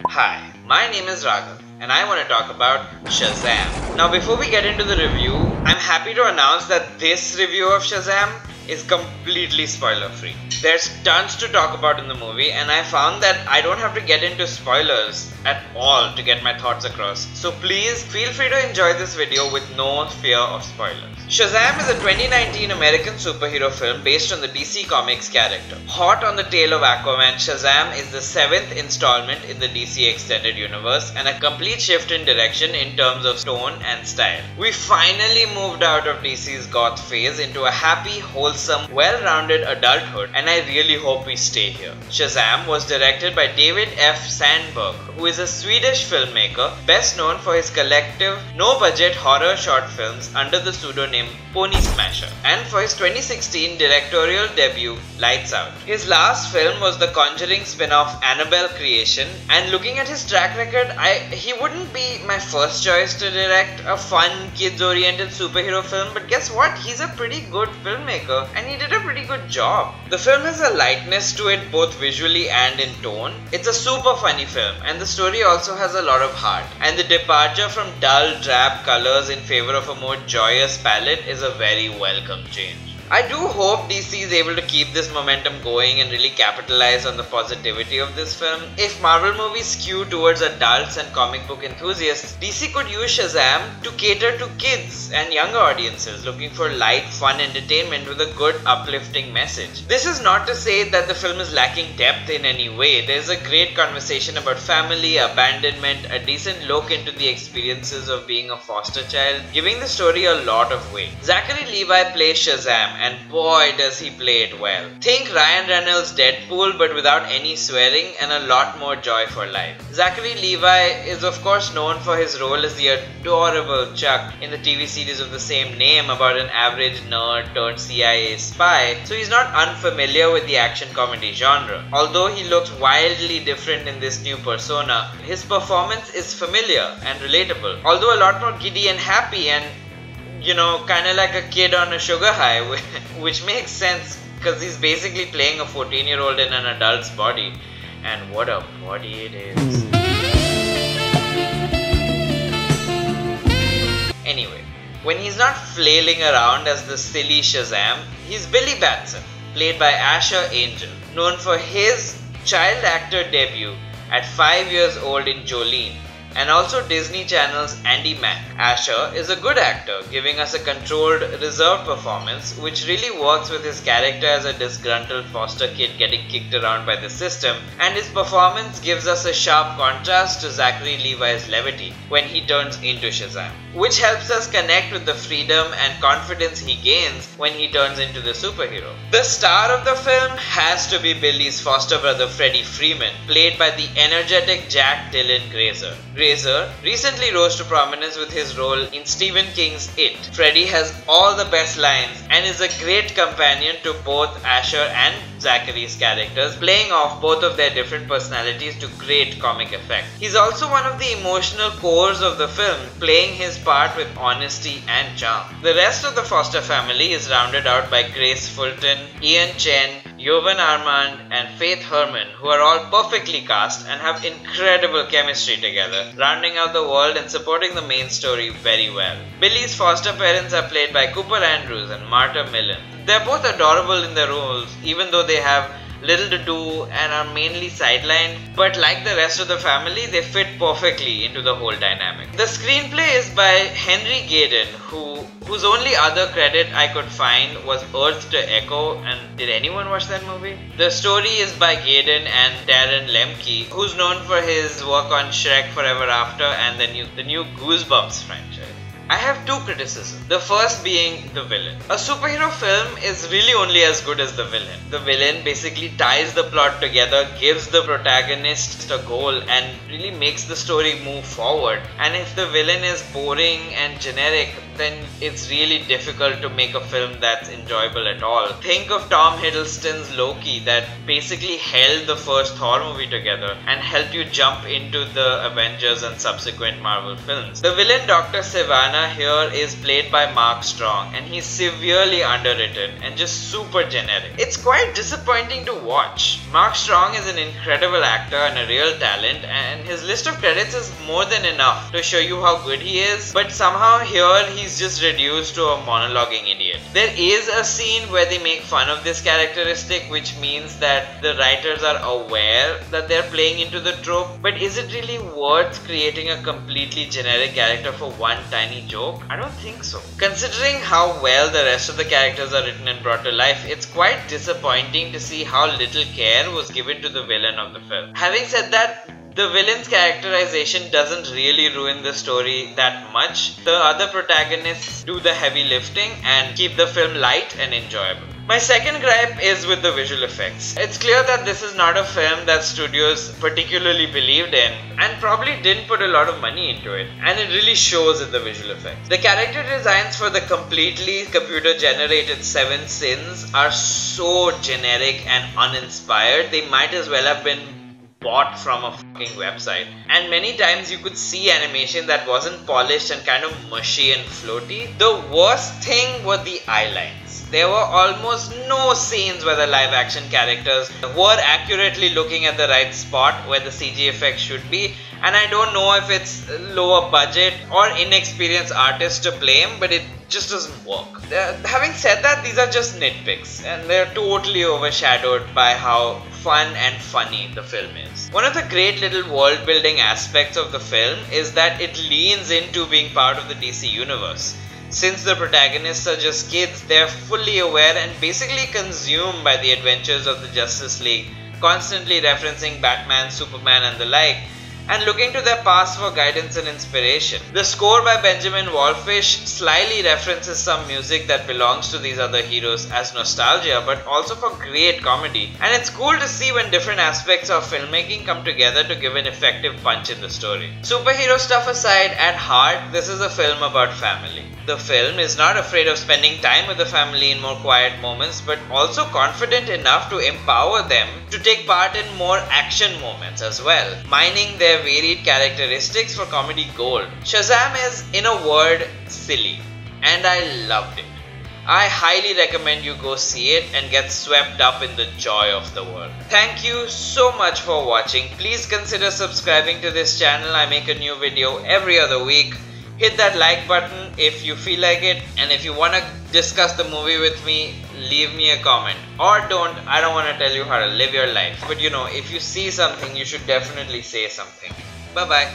Hi, my name is Raghav and I want to talk about Shazam. Now before we get into the review, I'm happy to announce that this review of Shazam is completely spoiler free. There's tons to talk about in the movie and I found that I don't have to get into spoilers at all to get my thoughts across. So please feel free to enjoy this video with no fear of spoilers. Shazam is a 2019 American superhero film based on the DC Comics character. Hot on the tail of Aquaman, Shazam is the 7th installment in the DC Extended Universe and a complete shift in direction in terms of tone and style. We finally moved out of DC's goth phase into a happy, wholesome, well-rounded adulthood, and I really hope we stay here. Shazam was directed by David F. Sandberg, who is a Swedish filmmaker best known for his collective no-budget horror short films under the pseudonym Pony Smasher, and for his 2016 directorial debut Lights Out. His last film was the Conjuring spin-off Annabelle Creation, and looking at his track record, he wouldn't be my first choice to direct a fun, kids-oriented superhero film, but guess what? He's a pretty good filmmaker and he did a pretty good job. The film has a lightness to it both visually and in tone. It's a super funny film and the story also has a lot of heart, and the departure from dull, drab colors in favor of a more joyous palette is a very welcome change. I do hope DC is able to keep this momentum going and really capitalize on the positivity of this film. If Marvel movies skew towards adults and comic book enthusiasts, DC could use Shazam to cater to kids and younger audiences looking for light, fun entertainment with a good, uplifting message. This is not to say that the film is lacking depth in any way. There's a great conversation about family, abandonment, a decent look into the experiences of being a foster child, giving the story a lot of weight. Zachary Levi plays Shazam, and boy does he play it well. Think Ryan Reynolds' Deadpool but without any swearing and a lot more joy for life. Zachary Levi is of course known for his role as the adorable Chuck in the TV series of the same name about an average nerd turned CIA spy, so he's not unfamiliar with the action comedy genre. Although he looks wildly different in this new persona, his performance is familiar and relatable, although a lot more giddy and happy and kinda like a kid on a sugar high, which makes sense because he's basically playing a 14-year-old in an adult's body. And what a body it is. Anyway, when he's not flailing around as the silly Shazam, he's Billy Batson, played by Asher Angel, known for his child actor debut at 5 years old in Jolene, and also Disney Channel's Andy Mack. Asher is a good actor, giving us a controlled, reserved performance which really works with his character as a disgruntled foster kid getting kicked around by the system, and his performance gives us a sharp contrast to Zachary Levi's levity when he turns into Shazam, which helps us connect with the freedom and confidence he gains when he turns into the superhero. The star of the film has to be Billy's foster brother Freddie Freeman, played by the energetic Jack Dylan Grazer. Grazer recently rose to prominence with his role in Stephen King's It. Freddie has all the best lines and is a great companion to both Asher and Zachary's characters, playing off both of their different personalities to great comic effect. He's also one of the emotional cores of the film, playing his part with honesty and charm. The rest of the foster family is rounded out by Grace Fulton, Ian Chen, Jovan Armand and Faith Herman, who are all perfectly cast and have incredible chemistry together, rounding out the world and supporting the main story very well. Billy's foster parents are played by Cooper Andrews and Marta Milans. They're both adorable in their roles, even though they have little to do and are mainly sidelined, but like the rest of the family, they fit perfectly into the whole dynamic. The screenplay is by Henry Gayden, whose only other credit I could find was Earth to Echo, and did anyone watch that movie? The story is by Gayden and Darren Lemke, who's known for his work on Shrek Forever After and the new Goosebumps franchise. I have two criticisms. The first being the villain. A superhero film is really only as good as the villain. The villain basically ties the plot together, gives the protagonist a goal and really makes the story move forward. And if the villain is boring and generic, then it's really difficult to make a film that's enjoyable at all. Think of Tom Hiddleston's Loki that basically held the first Thor movie together and helped you jump into the Avengers and subsequent Marvel films. The villain Dr. Sivana persona here is played by Mark Strong, and he's severely underwritten and just super generic. It's quite disappointing to watch. Mark Strong is an incredible actor and a real talent, and his list of credits is more than enough to show you how good he is, but somehow here he's just reduced to a monologuing idiot. There is a scene where they make fun of this characteristic, which means that the writers are aware that they're playing into the trope, but is it really worth creating a completely generic character for one tiny joke? I don't think so. Considering how well the rest of the characters are written and brought to life, it's quite disappointing to see how little care was given to the villain of the film. Having said that, the villain's characterization doesn't really ruin the story that much. The other protagonists do the heavy lifting and keep the film light and enjoyable. My second gripe is with the visual effects. It's clear that this is not a film that studios particularly believed in and probably didn't put a lot of money into it, and it really shows in the visual effects. The character designs for the completely computer generated Seven Sins are so generic and uninspired, they might as well have been bought from a fucking website. And many times you could see animation that wasn't polished and kind of mushy and floaty. The worst thing were the eye lines. There were almost no scenes where the live action characters were accurately looking at the right spot where the CG effect should be, and I don't know if it's lower budget or inexperienced artists to blame, but it just doesn't work. Having said that, these are just nitpicks, and they're totally overshadowed by how fun and funny the film is. One of the great little world building aspects of the film is that it leans into being part of the DC universe. Since the protagonists are just kids, they're fully aware and basically consumed by the adventures of the Justice League, constantly referencing Batman, Superman and the like, and looking to their past for guidance and inspiration. The score by Benjamin Wallfish slyly references some music that belongs to these other heroes as nostalgia, but also for great comedy, and it's cool to see when different aspects of filmmaking come together to give an effective punch in the story. Superhero stuff aside, at heart, this is a film about family. The film is not afraid of spending time with the family in more quiet moments, but also confident enough to empower them to take part in more action moments as well, mining their varied characteristics for comedy gold. Shazam is, in a word, silly, and I loved it. I highly recommend you go see it and get swept up in the joy of the world. Thank you so much for watching. Please consider subscribing to this channel. I make a new video every other week. Hit that like button if you feel like it, and if you want to discuss the movie with me, leave me a comment. Or don't, I don't want to tell you how to live your life. But you know, if you see something, you should definitely say something. Bye bye.